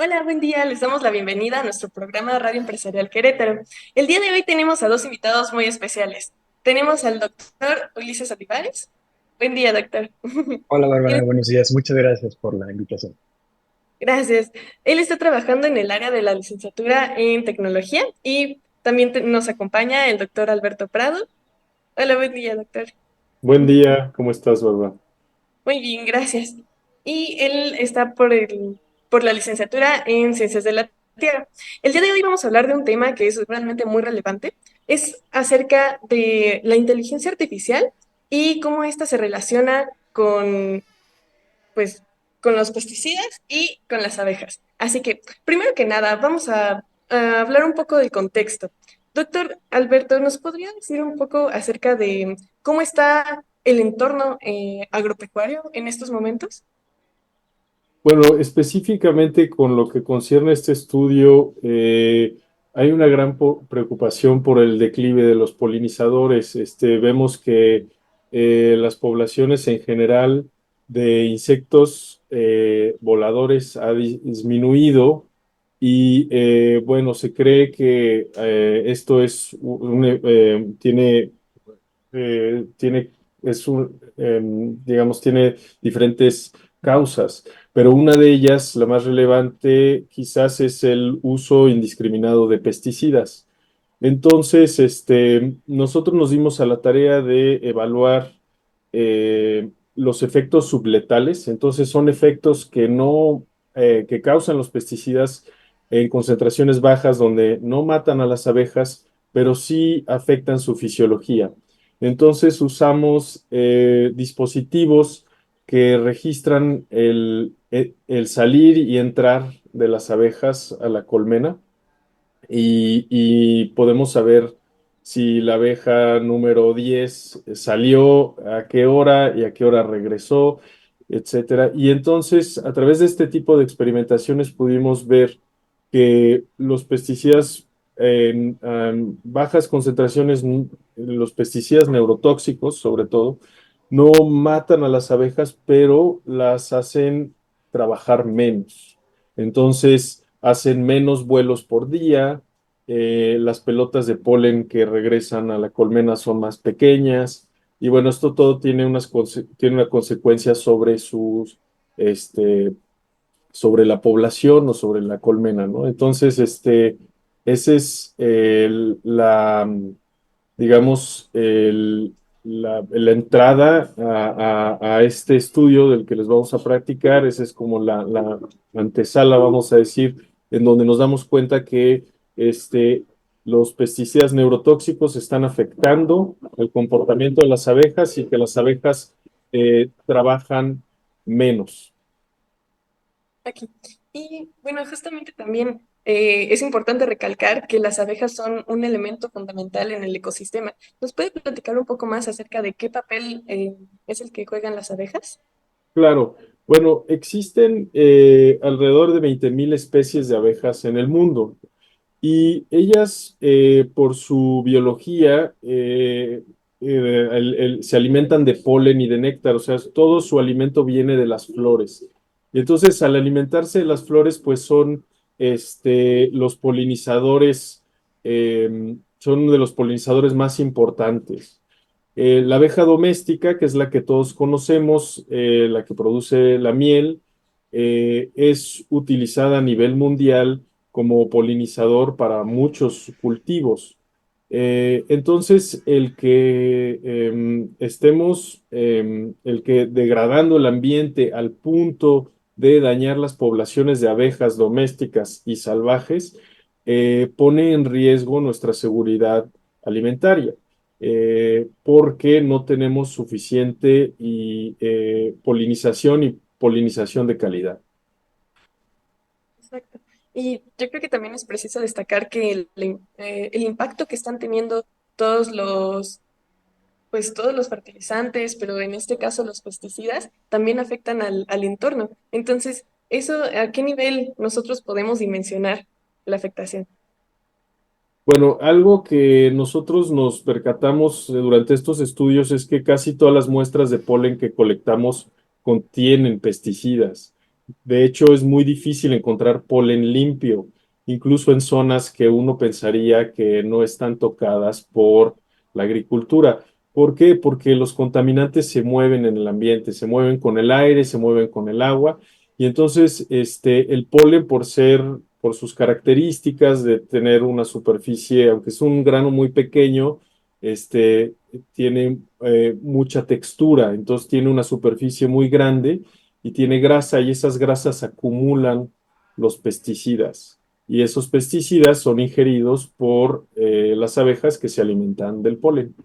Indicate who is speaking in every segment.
Speaker 1: Hola, buen día. Les damos la bienvenida a nuestro programa Radio Empresarial Querétaro. El día de hoy tenemos a dos invitados muy especiales. Tenemos al doctor Ulises Olivares. Buen día, doctor.
Speaker 2: Hola
Speaker 1: Él-
Speaker 2: Bárbara, buenos días. Muchas gracias por la invitación.
Speaker 1: Gracias. Él está trabajando en el área de la licenciatura en tecnología y también nos acompaña el doctor Alberto Prado. Hola, buen día, doctor.
Speaker 3: Buen día, ¿cómo estás, Bárbara?
Speaker 1: Muy bien, gracias. Y él está por la licenciatura en Ciencias de la Tierra. El día de hoy vamos a hablar de un tema que es realmente muy relevante. Es acerca de la inteligencia artificial y cómo ésta se relaciona pues, con los pesticidas y con las abejas. Así que, primero que nada, vamos a hablar un poco del contexto. Doctor Alberto, ¿nos podría decir un poco acerca de cómo está el entorno agropecuario en estos momentos?
Speaker 3: Bueno, específicamente con lo que concierne a este estudio, hay una gran preocupación por el declive de los polinizadores. Vemos que las poblaciones en general de insectos voladores ha disminuido y bueno, se cree que esto es tiene, digamos, tiene diferentes causas, pero una de ellas, la más relevante, quizás es el uso indiscriminado de pesticidas. Entonces, nosotros nos dimos a la tarea de evaluar los efectos subletales. Entonces, son efectos que no, que causan los pesticidas en concentraciones bajas, donde no matan a las abejas, pero sí afectan su fisiología. Entonces usamos dispositivos que registran el salir y entrar de las abejas a la colmena y podemos saber si la abeja número 10 salió, a qué hora y a qué hora regresó, etcétera. Y entonces, a través de este tipo de experimentaciones pudimos ver que los pesticidas en bajas concentraciones, los pesticidas neurotóxicos sobre todo, no matan a las abejas, pero las hacen trabajar menos. Entonces, hacen menos vuelos por día, las pelotas de polen que regresan a la colmena son más pequeñas, y bueno, esto todo tiene tiene una consecuencia sobre este, sobre la población o sobre la colmena, ¿no? Entonces, ese es digamos, la entrada a este estudio del que les vamos a practicar. Esa es como la antesala, vamos a decir, en donde nos damos cuenta que los pesticidas neurotóxicos están afectando el comportamiento de las abejas y que las abejas trabajan menos.
Speaker 1: Aquí. Y bueno, justamente también es importante recalcar que las abejas son un elemento fundamental en el ecosistema. ¿Nos puede platicar un poco más acerca de qué papel es el que juegan las abejas?
Speaker 3: Claro, bueno, existen alrededor de 20.000 especies de abejas en el mundo. Y ellas, por su biología, se alimentan de polen y de néctar, o sea, todo su alimento viene de las flores. Y entonces, al alimentarse de las flores, pues son los polinizadores, son uno de los polinizadores más importantes. La abeja doméstica, que es la que todos conocemos, la que produce la miel, es utilizada a nivel mundial como polinizador para muchos cultivos. Entonces, el que degradando el ambiente al punto de dañar las poblaciones de abejas domésticas y salvajes, pone en riesgo nuestra seguridad alimentaria, porque no tenemos suficiente polinización de calidad.
Speaker 1: Exacto. Y yo creo que también es preciso destacar que el impacto que están teniendo todos todos los fertilizantes, pero en este caso los pesticidas, también afectan al entorno. Entonces, ¿eso a qué nivel nosotros podemos dimensionar la afectación?
Speaker 3: Bueno, algo que nosotros nos percatamos durante estos estudios es que casi todas las muestras de polen que colectamos contienen pesticidas. De hecho, es muy difícil encontrar polen limpio, incluso en zonas que uno pensaría que no están tocadas por la agricultura. ¿Por qué? Porque los contaminantes se mueven en el ambiente, se mueven con el aire, se mueven con el agua, y entonces el polen, por sus características de tener una superficie, aunque es un grano muy pequeño, tiene mucha textura, entonces tiene una superficie muy grande y tiene grasa, y esas grasas acumulan los pesticidas. Y esos pesticidas son ingeridos por las abejas que se alimentan del polen.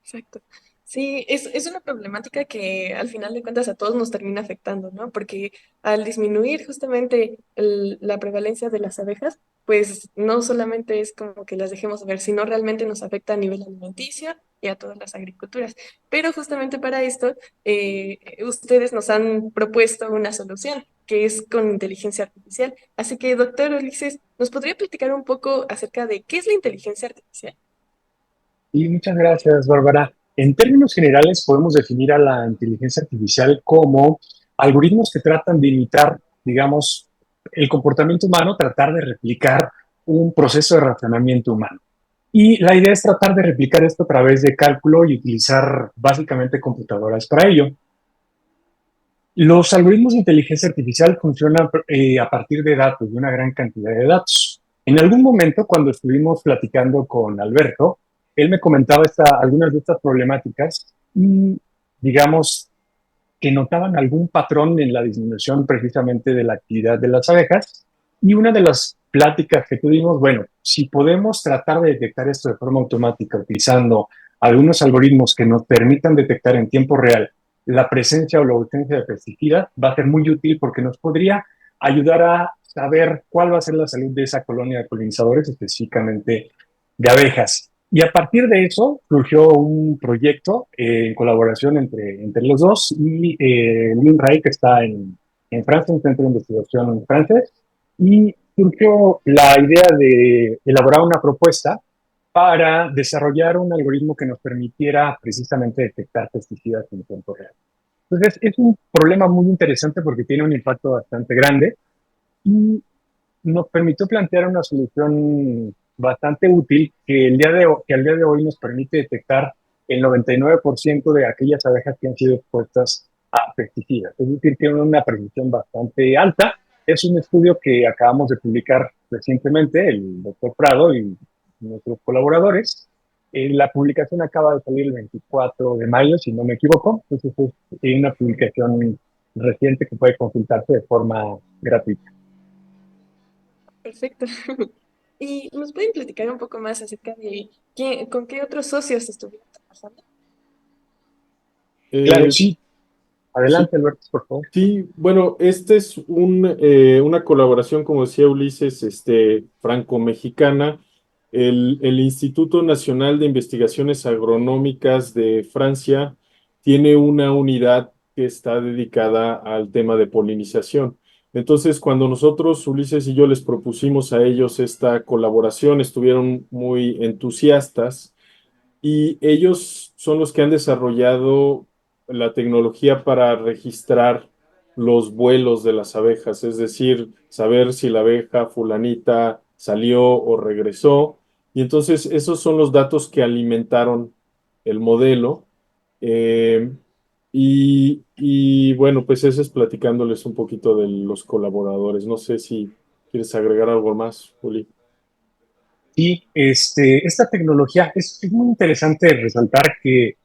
Speaker 1: Exacto. Sí, es una problemática que al final de cuentas a todos nos termina afectando, ¿no? Porque al disminuir justamente la prevalencia de las abejas, pues no solamente es como que las dejemos de ver, sino realmente nos afecta a nivel alimenticio y a todas las agriculturas. Pero justamente para esto, ustedes nos han propuesto una solución, que es con inteligencia artificial. Así que, doctor Ulises, ¿nos podría platicar un poco acerca de qué es la inteligencia artificial?
Speaker 2: Y muchas gracias, Bárbara. En términos generales, podemos definir a la inteligencia artificial como algoritmos que tratan de imitar, digamos, el comportamiento humano, tratar de replicar un proceso de razonamiento humano. Y la idea es tratar de replicar esto a través de cálculo y utilizar básicamente computadoras para ello. Los algoritmos de inteligencia artificial funcionan a partir de datos, de una gran cantidad de datos. En algún momento, cuando estuvimos platicando con Alberto, él me comentaba algunas de estas problemáticas y, digamos, que notaban algún patrón en la disminución precisamente de la actividad de las abejas. Y una de las pláticas que tuvimos, bueno, si podemos tratar de detectar esto de forma automática utilizando algunos algoritmos que nos permitan detectar en tiempo real la presencia o la ausencia de pesticidas, va a ser muy útil porque nos podría ayudar a saber cuál va a ser la salud de esa colonia de polinizadores, específicamente de abejas. Y a partir de eso surgió un proyecto en colaboración entre los dos y l'INRAE, que está en Francia, un centro de investigación francés, y surgió la idea de elaborar una propuesta para desarrollar un algoritmo que nos permitiera precisamente detectar pesticidas en tiempo real. Entonces, es un problema muy interesante porque tiene un impacto bastante grande y nos permitió plantear una solución bastante útil que al día de hoy nos permite detectar el 99% de aquellas abejas que han sido expuestas a pesticidas. Es decir, tiene una precisión bastante alta. Es un estudio que acabamos de publicar recientemente, el doctor Prado y nuestros colaboradores. La publicación acaba de salir el 24 de mayo, si no me equivoco. Entonces es una publicación reciente que puede consultarse de forma gratuita.
Speaker 1: Perfecto. ¿Y nos pueden platicar un poco más acerca de con qué otros socios estuvieron trabajando?
Speaker 2: Claro,
Speaker 3: Eh,
Speaker 2: sí.
Speaker 3: sí,
Speaker 2: Adelante, Alberto, por favor.
Speaker 3: sí, bueno, este es una colaboración, como decía Ulises, franco-mexicana. El Instituto Nacional de Investigaciones Agronómicas de Francia tiene una unidad que está dedicada al tema de polinización. Entonces, cuando nosotros, Ulises y yo, les propusimos a ellos esta colaboración, estuvieron muy entusiastas, y ellos son los que han desarrollado la tecnología para registrar los vuelos de las abejas, es decir, saber si la abeja fulanita salió o regresó. Y entonces esos son los datos que alimentaron el modelo. Eh, bueno, pues ese es platicándoles un poquito de los colaboradores. No sé si quieres agregar algo más, Juli.
Speaker 2: Y esta tecnología es muy interesante resaltar que,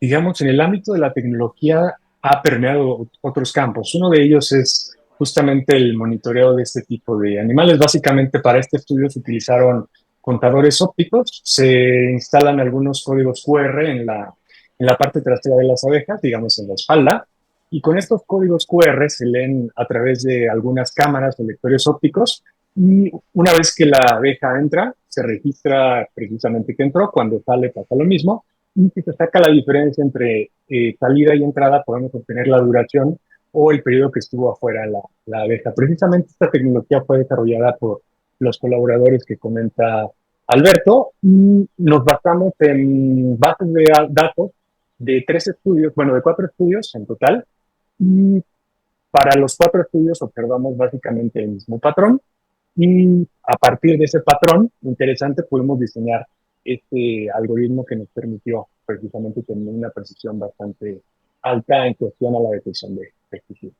Speaker 2: digamos, en el ámbito de la tecnología ha permeado otros campos. Uno de ellos es justamente el monitoreo de este tipo de animales. Básicamente para este estudio se utilizaron contadores ópticos, se instalan algunos códigos QR en la parte trasera de las abejas, digamos en la espalda, y con estos códigos QR se leen a través de algunas cámaras o lectores ópticos y una vez que la abeja entra, se registra precisamente que entró, cuando sale pasa lo mismo, y si se saca la diferencia entre salida y entrada, podemos obtener la duración o el periodo que estuvo afuera la abeja. Precisamente esta tecnología fue desarrollada por los colaboradores que comenta Alberto y nos basamos en bases de datos de 3 estudios, bueno, de 4 estudios en total, y Para los 4 estudios observamos básicamente el mismo patrón y a partir de ese patrón interesante pudimos diseñar este algoritmo que nos permitió precisamente tener una precisión bastante alta en cuestión a la detección de pesticidas.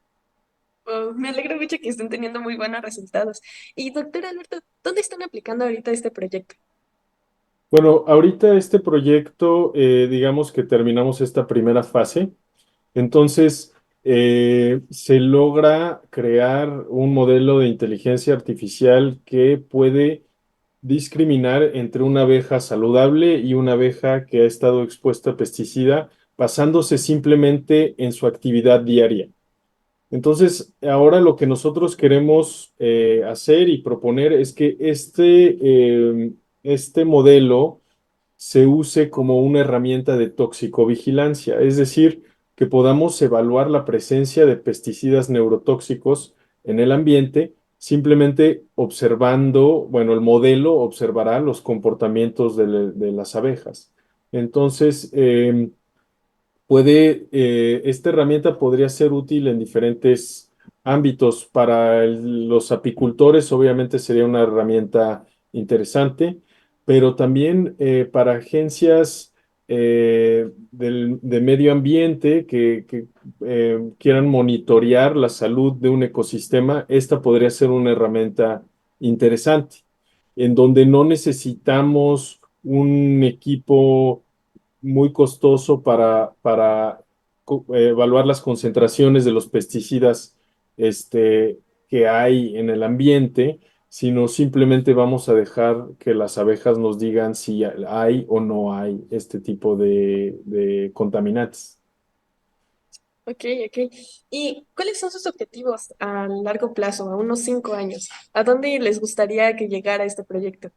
Speaker 1: Oh, me alegra mucho que estén teniendo muy buenos resultados. Y doctor Alberto, ¿dónde están aplicando ahorita este proyecto?
Speaker 3: Bueno, ahorita este proyecto, digamos que terminamos esta primera fase. Entonces, se logra crear un modelo de inteligencia artificial que puede discriminar entre una abeja saludable y una abeja que ha estado expuesta a pesticida, basándose simplemente en su actividad diaria. Entonces, ahora lo que nosotros queremos hacer y proponer es que este modelo se use como una herramienta de toxicovigilancia, es decir, que podamos evaluar la presencia de pesticidas neurotóxicos en el ambiente, simplemente observando, bueno, el modelo observará los comportamientos de las abejas. Entonces, esta herramienta podría ser útil en diferentes ámbitos. Para los apicultores, obviamente sería una herramienta interesante, pero también para agencias de medio ambiente que quieran monitorear la salud de un ecosistema, esta podría ser una herramienta interesante, en donde no necesitamos un equipo muy costoso para evaluar las concentraciones de los pesticidas que hay en el ambiente, sino simplemente vamos a dejar que las abejas nos digan si hay o no hay este tipo de contaminantes.
Speaker 1: Ok, ok. ¿Y cuáles son sus objetivos a largo plazo, a unos 5 años? ¿A dónde les gustaría que llegara este proyecto?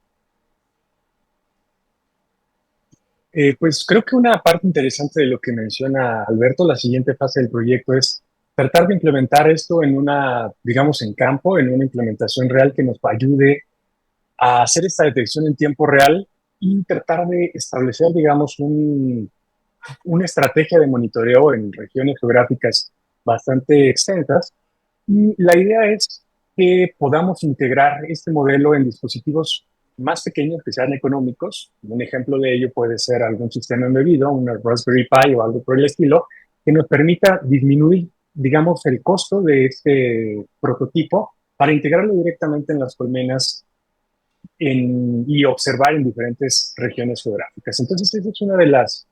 Speaker 2: Pues creo que una parte interesante de lo que menciona Alberto, la siguiente fase del proyecto es tratar de implementar esto en una, digamos, en campo, en una implementación real que nos ayude a hacer esta detección en tiempo real y tratar de establecer, digamos, una estrategia de monitoreo en regiones geográficas bastante extensas. Y la idea es que podamos integrar este modelo en dispositivos más pequeños que sean económicos. Un ejemplo de ello puede ser algún sistema embebido, una Raspberry Pi o algo por el estilo, que nos permita disminuir, digamos, el costo de este prototipo para integrarlo directamente en las colmenas y observar en diferentes regiones geográficas. Entonces, esa es una de las,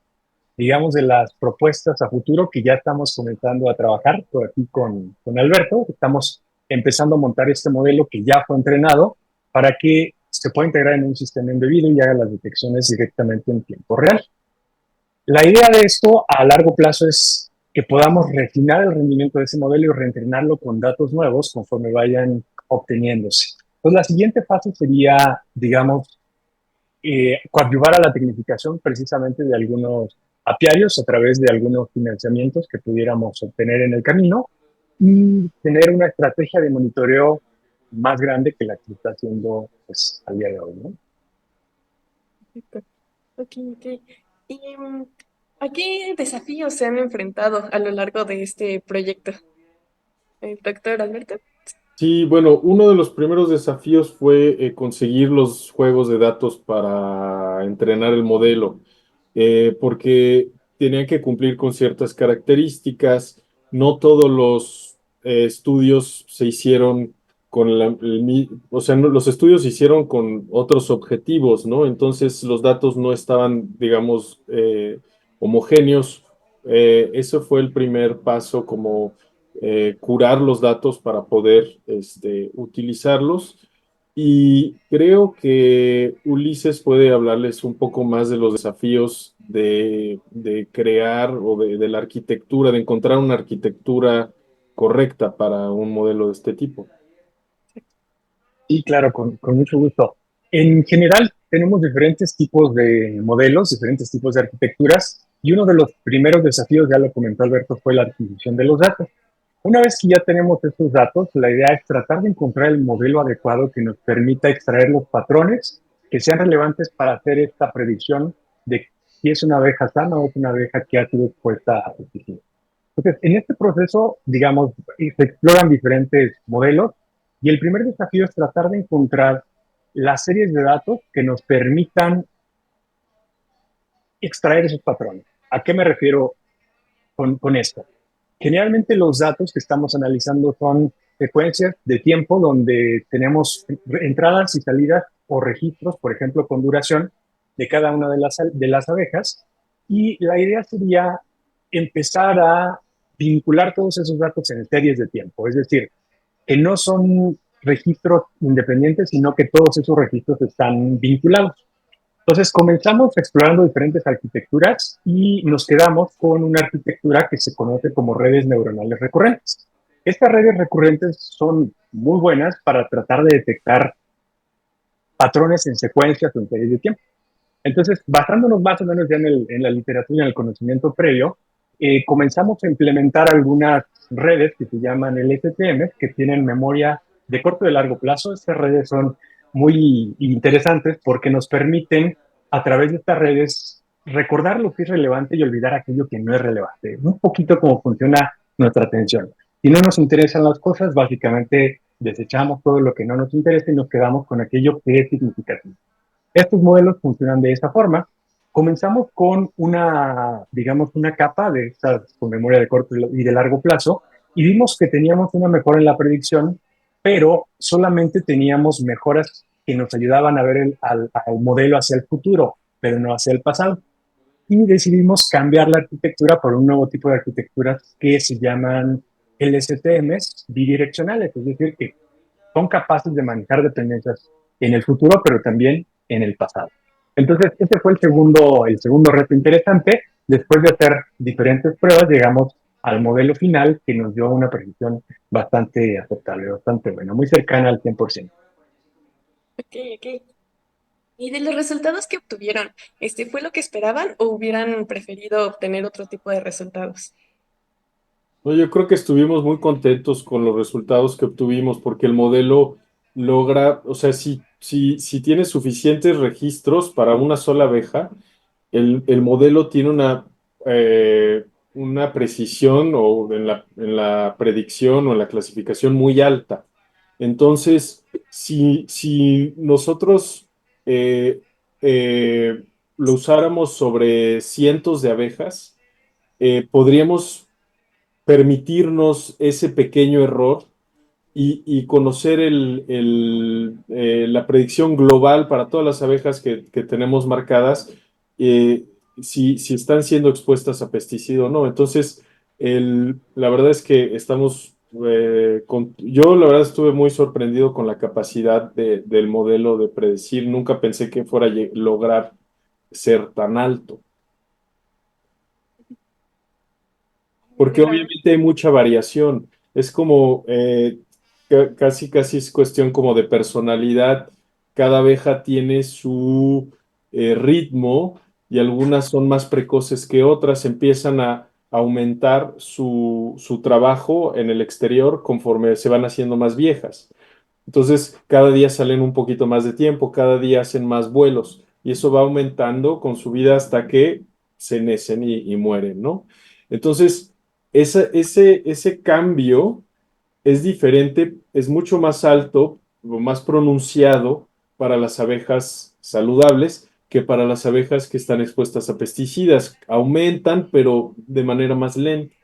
Speaker 2: digamos, de las propuestas a futuro que ya estamos comenzando a trabajar por aquí con Alberto. Estamos empezando a montar este modelo que ya fue entrenado para que se pueda integrar en un sistema embebido y haga las detecciones directamente en tiempo real. La idea de esto a largo plazo es que podamos refinar el rendimiento de ese modelo y reentrenarlo con datos nuevos conforme vayan obteniéndose. Entonces, la siguiente fase sería, digamos, coadyuvar a la tecnificación precisamente de algunos apiarios a través de algunos financiamientos que pudiéramos obtener en el camino y tener una estrategia de monitoreo más grande que la que se está haciendo pues, al día de hoy, ¿no?
Speaker 1: Perfecto. Ok, ok. ¿Y a qué desafíos se han enfrentado a lo largo de este proyecto? Doctor Alberto.
Speaker 3: Sí, bueno, uno de los primeros desafíos fue conseguir los juegos de datos para entrenar el modelo, porque tenían que cumplir con ciertas características. No todos los estudios se hicieron con o sea, los estudios se hicieron con otros objetivos, ¿no? Entonces los datos no estaban, digamos, homogéneos. Eso fue el primer paso como curar los datos para poder utilizarlos. Y creo que Ulises puede hablarles un poco más de los desafíos de crear o de la arquitectura, de encontrar una arquitectura correcta para un modelo de este tipo.
Speaker 2: Y claro, con mucho gusto. En general, tenemos diferentes tipos de modelos, diferentes tipos de arquitecturas, y uno de los primeros desafíos, ya lo comentó Alberto, fue la adquisición de los datos. Una vez que ya tenemos estos datos, la idea es tratar de encontrar el modelo adecuado que nos permita extraer los patrones que sean relevantes para hacer esta predicción de si es una abeja sana o es una abeja que ha sido expuesta a pesticidas. Entonces, en este proceso, digamos, se exploran diferentes modelos y el primer desafío es tratar de encontrar las series de datos que nos permitan extraer esos patrones. ¿A qué me refiero con esto? Generalmente los datos que estamos analizando son secuencias de tiempo donde tenemos entradas y salidas o registros, por ejemplo, con duración de cada una de las abejas. Y la idea sería empezar a vincular todos esos datos en series de tiempo. Es decir, que no son registros independientes, sino que todos esos registros están vinculados. Entonces comenzamos explorando diferentes arquitecturas y nos quedamos con una arquitectura que se conoce como redes neuronales recurrentes. Estas redes recurrentes son muy buenas para tratar de detectar patrones en secuencias o en series de tiempo. Entonces, basándonos más o menos ya en la literatura y en el conocimiento previo, comenzamos a implementar algunas redes que se llaman LSTM, que tienen memoria de corto y de largo plazo. Estas redes son muy interesantes porque nos permiten, a través de estas redes, recordar lo que es relevante y olvidar aquello que no es relevante. Un poquito cómo funciona nuestra atención. Si no nos interesan las cosas, básicamente desechamos todo lo que no nos interesa y nos quedamos con aquello que es significativo. Estos modelos funcionan de esa forma. Comenzamos con una, digamos, una capa de estas con memoria de corto y de largo plazo y vimos que teníamos una mejora en la predicción, pero solamente teníamos mejoras que nos ayudaban a ver al modelo hacia el futuro, pero no hacia el pasado. Y decidimos cambiar la arquitectura por un nuevo tipo de arquitecturas que se llaman LSTMs bidireccionales, es decir, que son capaces de manejar dependencias en el futuro, pero también en el pasado. Entonces, ese fue el segundo reto interesante. Después de hacer diferentes pruebas, llegamos al modelo final que nos dio una precisión bastante aceptable, bastante buena, muy cercana al 100%.
Speaker 1: Ok, ok. ¿Y de los resultados que obtuvieron, fue lo que esperaban o hubieran preferido obtener otro tipo de resultados?
Speaker 3: No, yo creo que estuvimos muy contentos con los resultados que obtuvimos porque el modelo logra, o sea, si tiene suficientes registros para una sola abeja, el modelo tiene una precisión o en la predicción o en la clasificación muy alta. Entonces, si nosotros eh, eh, lo usáramos sobre cientos de abejas, podríamos permitirnos ese pequeño error y conocer la predicción global para todas las abejas que tenemos marcadas, eh, si están siendo expuestas a pesticida o no. Entonces, la verdad es que yo la verdad estuve muy sorprendido con la capacidad del modelo de predecir. Nunca pensé que fuera a lograr ser tan alto. Porque
Speaker 1: Entiendo.
Speaker 3: obviamente hay mucha variación. Es como casi es cuestión como de personalidad. Cada abeja tiene su ritmo y algunas son más precoces que otras. Empiezan a aumentar su trabajo en el exterior conforme se van haciendo más viejas. Entonces, cada día salen un poquito más de tiempo, cada día hacen más vuelos y eso va aumentando con su vida hasta que se necen y mueren, ¿no? Entonces, ese cambio es diferente, es mucho más alto o más pronunciado para las abejas saludables que para las abejas que están expuestas a pesticidas. Aumentan, pero de manera más lenta.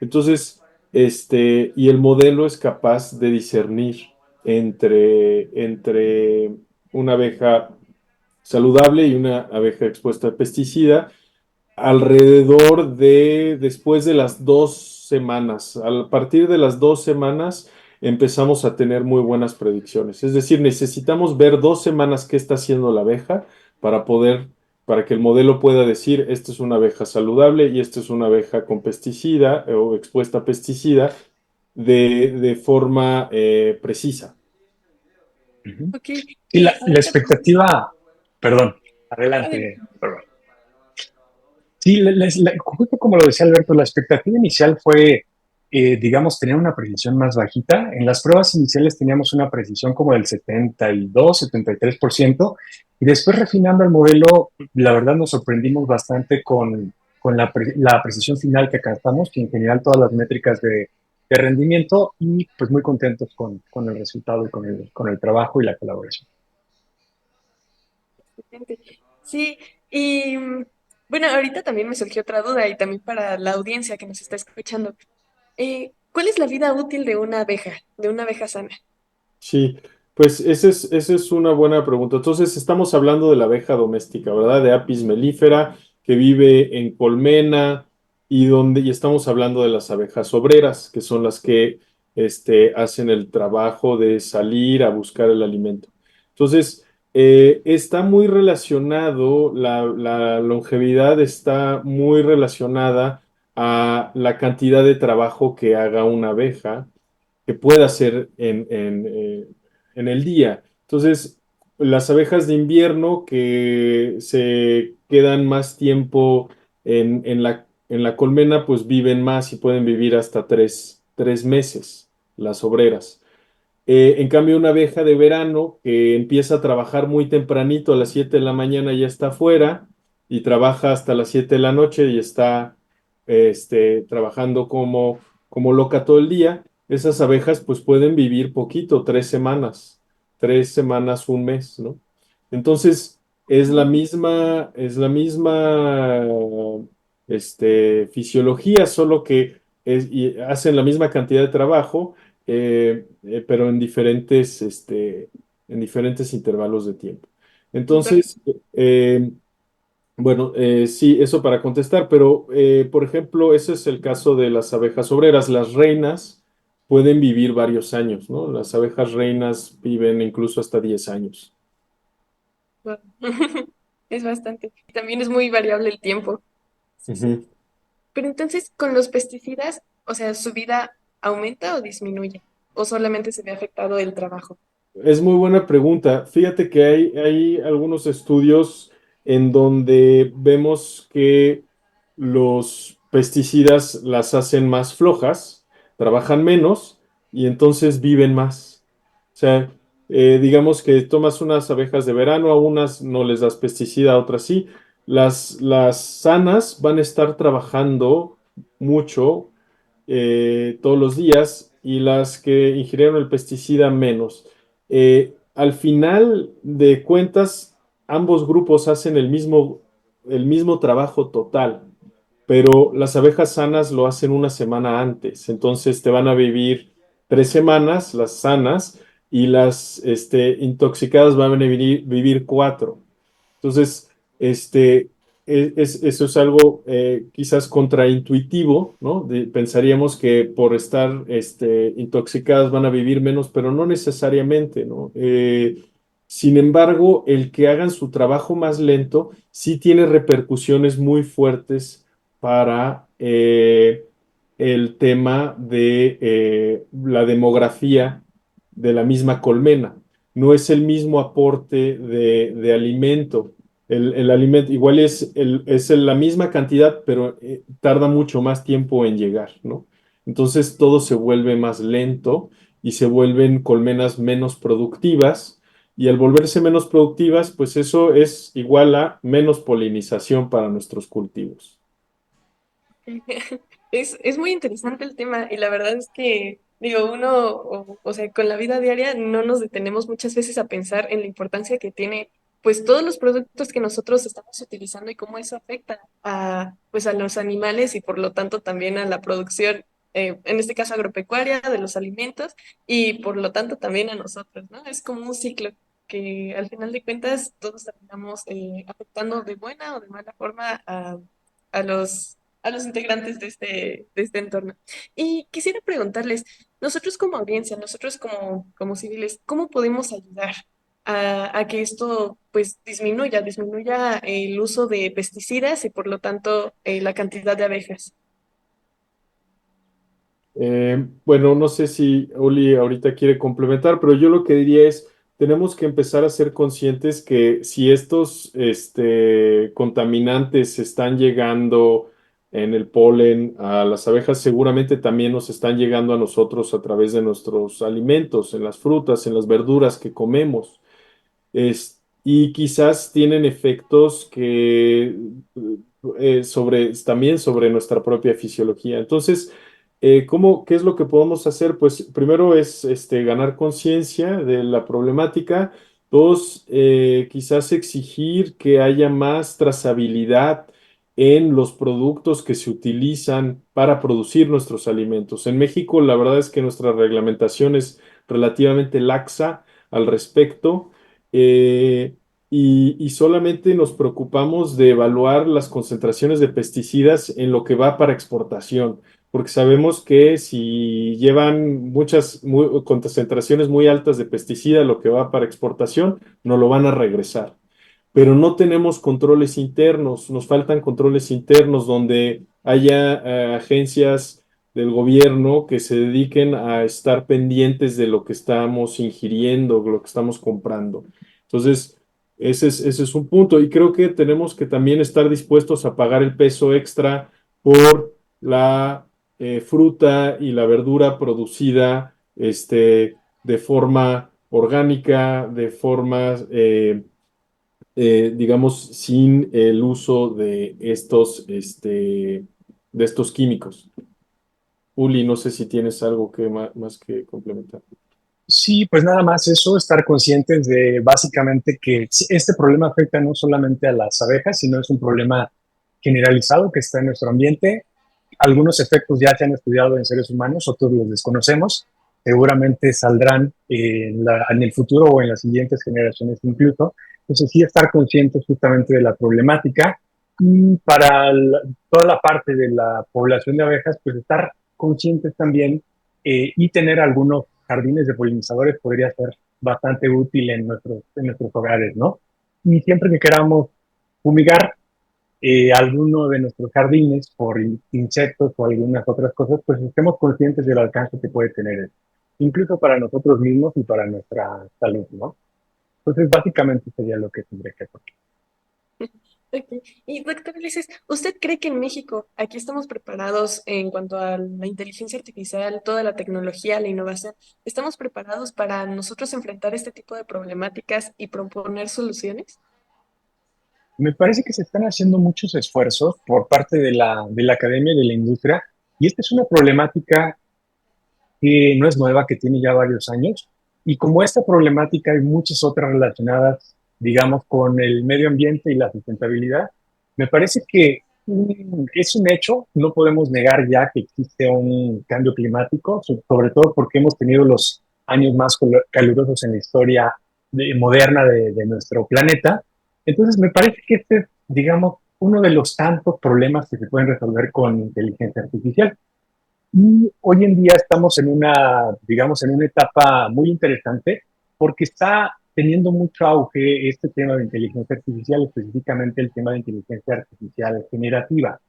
Speaker 3: Entonces, y el modelo es capaz de discernir entre una abeja saludable y una abeja expuesta a pesticida alrededor de después de las 2 semanas. A partir de las 2 semanas empezamos a tener muy buenas predicciones. Es decir, necesitamos ver 2 semanas qué está haciendo la abeja para para que el modelo pueda decir, esta es una abeja saludable y esta es una abeja con pesticida o expuesta a pesticida de forma precisa.
Speaker 2: Uh-huh.
Speaker 1: Ok,
Speaker 2: Y
Speaker 1: y
Speaker 2: la
Speaker 1: ahorita pues,
Speaker 2: expectativa, perdón,
Speaker 1: adelante.
Speaker 2: adelante, perdón. Sí, justo como lo decía Alberto, la expectativa inicial fue, digamos, tener una precisión más bajita. En las pruebas iniciales teníamos una precisión como del 72, 73%, y después refinando el modelo, la verdad nos sorprendimos bastante con la precisión final que alcanzamos y en general todas las métricas de rendimiento y pues muy contentos con el resultado y con el trabajo y la colaboración.
Speaker 1: Excelente. Sí, y bueno, ahorita también me surgió otra duda y también para la audiencia que nos está escuchando. ¿Cuál es la vida útil de una abeja sana?
Speaker 3: Sí, pues esa es una buena pregunta. Entonces, estamos hablando de la abeja doméstica, ¿verdad? De Apis mellifera, que vive en colmena y estamos hablando de las abejas obreras, que son las que hacen el trabajo de salir a buscar el alimento. Entonces, está muy relacionado, la longevidad está muy relacionada a la cantidad de trabajo que haga una abeja que pueda hacer en el día. Entonces, las abejas de invierno que se quedan más tiempo en la colmena, pues viven más y pueden vivir hasta tres meses, las obreras. En cambio, una abeja de verano que empieza a trabajar muy tempranito, a las 7 de la mañana ya está afuera y trabaja hasta las 7 de la noche y está trabajando como loca todo el día. Esas abejas pues pueden vivir poquito, 3 semanas, un mes, ¿no? Entonces, es la misma fisiología, solo que y hacen la misma cantidad de trabajo pero en diferentes intervalos de tiempo.
Speaker 1: Súper.
Speaker 3: Entonces, bueno, sí, eso para contestar, pero por ejemplo, ese es el caso de las abejas obreras. Las reinas pueden vivir varios años, ¿no? Las abejas reinas viven incluso hasta 10 años.
Speaker 1: Wow. Es bastante. También es muy variable el tiempo. Sí, sí.
Speaker 3: Ujú.
Speaker 1: Pero entonces, con los pesticidas, o sea, ¿su vida aumenta o disminuye? ¿O solamente se ve afectado el trabajo?
Speaker 3: Es muy buena pregunta. Fíjate que hay algunos estudios en donde vemos que los pesticidas las hacen más flojas, trabajan menos y entonces viven más. O sea, digamos que tomas unas abejas de verano, a unas no les das pesticida, a otras sí. Las sanas van a estar trabajando mucho todos los días y las que ingirieron el pesticida menos. Al final de cuentas, ambos grupos hacen el mismo trabajo total, pero las abejas sanas lo hacen una semana antes, entonces te van a vivir 3 semanas, las sanas, y las intoxicadas van a vivir 4. Entonces, eso es algo quizás contraintuitivo, ¿no? Pensaríamos que por estar intoxicadas van a vivir menos, pero no necesariamente, ¿no? Sin embargo, el que hagan su trabajo más lento sí tiene repercusiones muy fuertes para el tema de la demografía de la misma colmena. No es el mismo aporte de alimento. El alimento igual es la misma cantidad, pero tarda mucho más tiempo en llegar, ¿no? Entonces todo se vuelve más lento y se vuelven colmenas menos productivas. Y al volverse menos productivas, pues eso es igual a menos polinización para nuestros cultivos.
Speaker 1: Es muy interesante el tema y la verdad es que, digo, uno, o sea, con la vida diaria no nos detenemos muchas veces a pensar en la importancia que tiene, pues, todos los productos que nosotros estamos utilizando y cómo eso afecta a, pues, a los animales y por lo tanto también a la producción, en este caso agropecuaria, de los alimentos y por lo tanto también a nosotros, ¿no? Es como un ciclo que al final de cuentas todos terminamos afectando de buena o de mala forma a los integrantes de este entorno. Y quisiera preguntarles, nosotros como audiencia, nosotros como civiles, ¿cómo podemos ayudar a que esto pues disminuya el uso de pesticidas y por lo tanto la cantidad de abejas?
Speaker 3: Bueno, no sé si Oli ahorita quiere complementar, pero yo lo que diría es, tenemos que empezar a ser conscientes que si estos contaminantes están llegando en el polen a las abejas, seguramente también nos están llegando a nosotros a través de nuestros alimentos, en las frutas, en las verduras que comemos. Y quizás tienen efectos que también sobre nuestra propia fisiología. Entonces, qué es lo que podemos hacer? Pues primero es ganar conciencia de la problemática. Dos, quizás exigir que haya más trazabilidad en los productos que se utilizan para producir nuestros alimentos. En México, la verdad es que nuestra reglamentación es relativamente laxa al respecto. eh, y solamente nos preocupamos de evaluar las concentraciones de pesticidas en lo que va para exportación, porque sabemos que si llevan concentraciones muy altas de pesticida, lo que va para exportación, no lo van a regresar. Pero no tenemos controles internos, nos faltan controles internos donde haya agencias del gobierno que se dediquen a estar pendientes de lo que estamos ingiriendo, lo que estamos comprando. Entonces, ese es un punto. Y creo que tenemos que también estar dispuestos a pagar el peso extra por la fruta y la verdura producida de forma orgánica, de forma, digamos, sin el uso de estos químicos. Uli, no sé si tienes algo más que complementar.
Speaker 2: Sí, pues nada más eso, estar conscientes de básicamente que sí, este problema afecta no solamente a las abejas, sino es un problema generalizado que está en nuestro ambiente. Algunos efectos ya se han estudiado en seres humanos, otros los desconocemos. Seguramente saldrán en el futuro o en las siguientes generaciones incluso. Entonces sí estar conscientes justamente de la problemática y para toda la parte de la población de abejas, pues estar conscientes también y tener algunos jardines de polinizadores podría ser bastante útil en nuestros hogares, ¿no? Y siempre que queramos fumigar alguno de nuestros jardines por insectos o algunas otras cosas, pues estemos conscientes del alcance que puede tener eso, incluso para nosotros mismos y para nuestra salud, ¿no? Entonces, básicamente sería lo que tendría que hacer.
Speaker 1: Ok. Y doctor Ulises, ¿usted cree que en México aquí estamos preparados en cuanto a la inteligencia artificial, toda la tecnología, la innovación? ¿Estamos preparados para nosotros enfrentar este tipo de problemáticas y proponer soluciones?
Speaker 2: Me parece que se están haciendo muchos esfuerzos por parte de la academia y de la industria, y esta es una problemática que no es nueva, que tiene ya varios años. Y como esta problemática hay muchas otras relacionadas, digamos, con el medio ambiente y la sustentabilidad, me parece que es un hecho, no podemos negar ya que existe un cambio climático, sobre todo porque hemos tenido los años más calurosos en la historia moderna de nuestro planeta. Entonces, me parece que este es, digamos, uno de los tantos problemas que se pueden resolver con inteligencia artificial. Y hoy en día estamos en digamos, en una etapa muy interesante porque está teniendo mucho auge este tema de inteligencia artificial, específicamente el tema de inteligencia artificial generativa,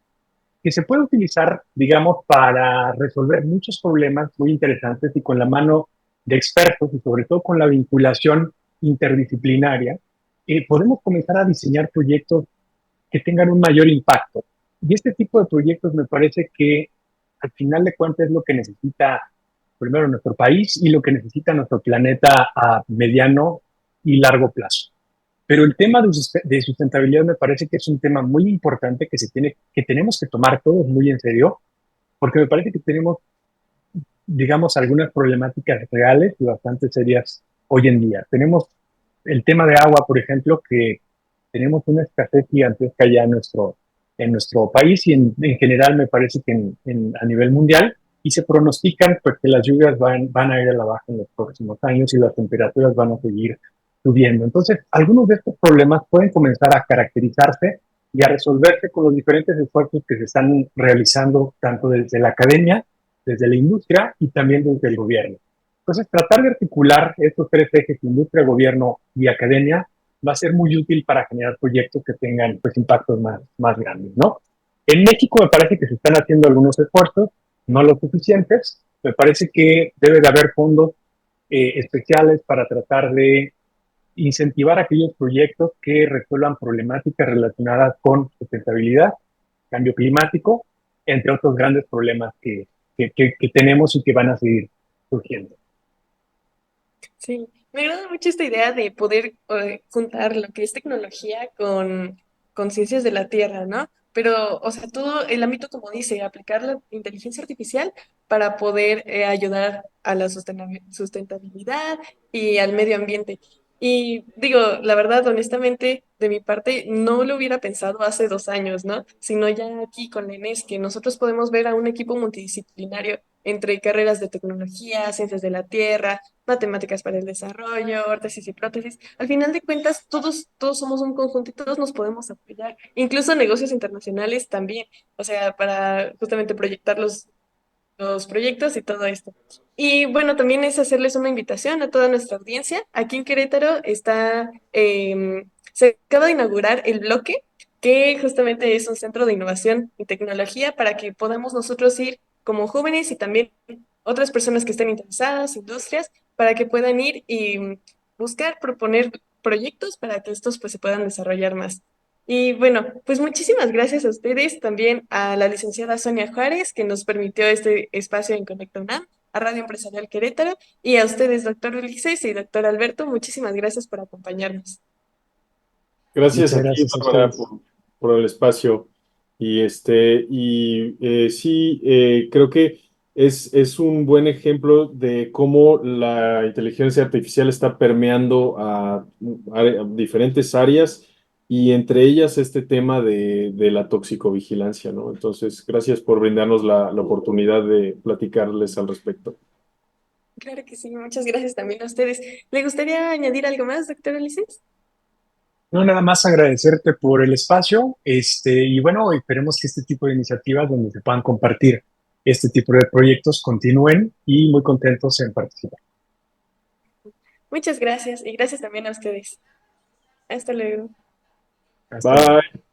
Speaker 2: que se puede utilizar, digamos, para resolver muchos problemas muy interesantes y con la mano de expertos y sobre todo con la vinculación interdisciplinaria, podemos comenzar a diseñar proyectos que tengan un mayor impacto. Y este tipo de proyectos me parece que al final de cuentas es lo que necesita primero nuestro país y lo que necesita nuestro planeta a mediano y largo plazo. Pero el tema de sustentabilidad me parece que es un tema muy importante que tenemos que tomar todos muy en serio, porque me parece que tenemos, digamos, algunas problemáticas reales y bastante serias hoy en día. Tenemos el tema de agua, por ejemplo, que tenemos una escasez gigantesca ya en nuestro país y en general me parece que a nivel mundial y se pronostican pues, que las lluvias van a ir a la baja en los próximos años y las temperaturas van a seguir subiendo. Entonces, algunos de estos problemas pueden comenzar a caracterizarse y a resolverse con los diferentes esfuerzos que se están realizando tanto desde la academia, desde la industria y también desde el gobierno. Entonces, tratar de articular estos tres ejes, industria, gobierno y academia, va a ser muy útil para generar proyectos que tengan pues, impactos más grandes, ¿no? En México me parece que se están haciendo algunos esfuerzos, no los suficientes. Me parece que debe de haber fondos especiales para tratar de incentivar aquellos proyectos que resuelvan problemáticas relacionadas con sustentabilidad, cambio climático, entre otros grandes problemas que tenemos y que van a seguir surgiendo.
Speaker 1: Sí, me agrada mucho esta idea de poder juntar lo que es tecnología con ciencias de la tierra, ¿no? pero, o sea, todo el ámbito, como dice, aplicar la inteligencia artificial para poder ayudar a la sustentabilidad y al medio ambiente. Y digo, la verdad, honestamente, de mi parte, no lo hubiera pensado hace 2 años, ¿no? Sino ya aquí con la ENES, que nosotros podemos ver a un equipo multidisciplinario entre carreras de tecnología, ciencias de la tierra, matemáticas para el desarrollo, órtesis y prótesis. Al final de cuentas, todos somos un conjunto y todos nos podemos apoyar, incluso negocios internacionales también, o sea, para justamente proyectar los proyectos y todo esto. Y bueno, también es hacerles una invitación a toda nuestra audiencia. Aquí en Querétaro se acaba de inaugurar el bloque, que justamente es un centro de innovación y tecnología para que podamos nosotros ir como jóvenes y también otras personas que estén interesadas, industrias, para que puedan ir y buscar, proponer proyectos para que estos pues se puedan desarrollar más. Y bueno, pues muchísimas gracias a ustedes, también a la licenciada Sonia Juárez, que nos permitió este espacio en Conecta UNAM, a Radio Empresarial Querétaro, y a ustedes, doctor Ulises y doctor Alberto, muchísimas gracias por acompañarnos.
Speaker 3: Gracias
Speaker 2: Muchas
Speaker 3: a ti,
Speaker 2: gracias a
Speaker 3: Bárbara,
Speaker 2: ustedes.
Speaker 3: por el espacio. Sí, creo que es un buen ejemplo de cómo la inteligencia artificial está permeando a diferentes áreas y entre ellas este tema de la toxicovigilancia, ¿no? Entonces, gracias por brindarnos la oportunidad de platicarles al respecto.
Speaker 1: Claro que sí, muchas gracias también a ustedes. ¿Le gustaría añadir algo más, doctor Ulises?
Speaker 2: No, nada más agradecerte por el espacio, y bueno, esperemos que este tipo de iniciativas donde se puedan compartir este tipo de proyectos continúen y muy contentos en participar.
Speaker 1: Muchas gracias y gracias también a ustedes. Hasta luego.
Speaker 2: Hasta luego.
Speaker 3: Bye.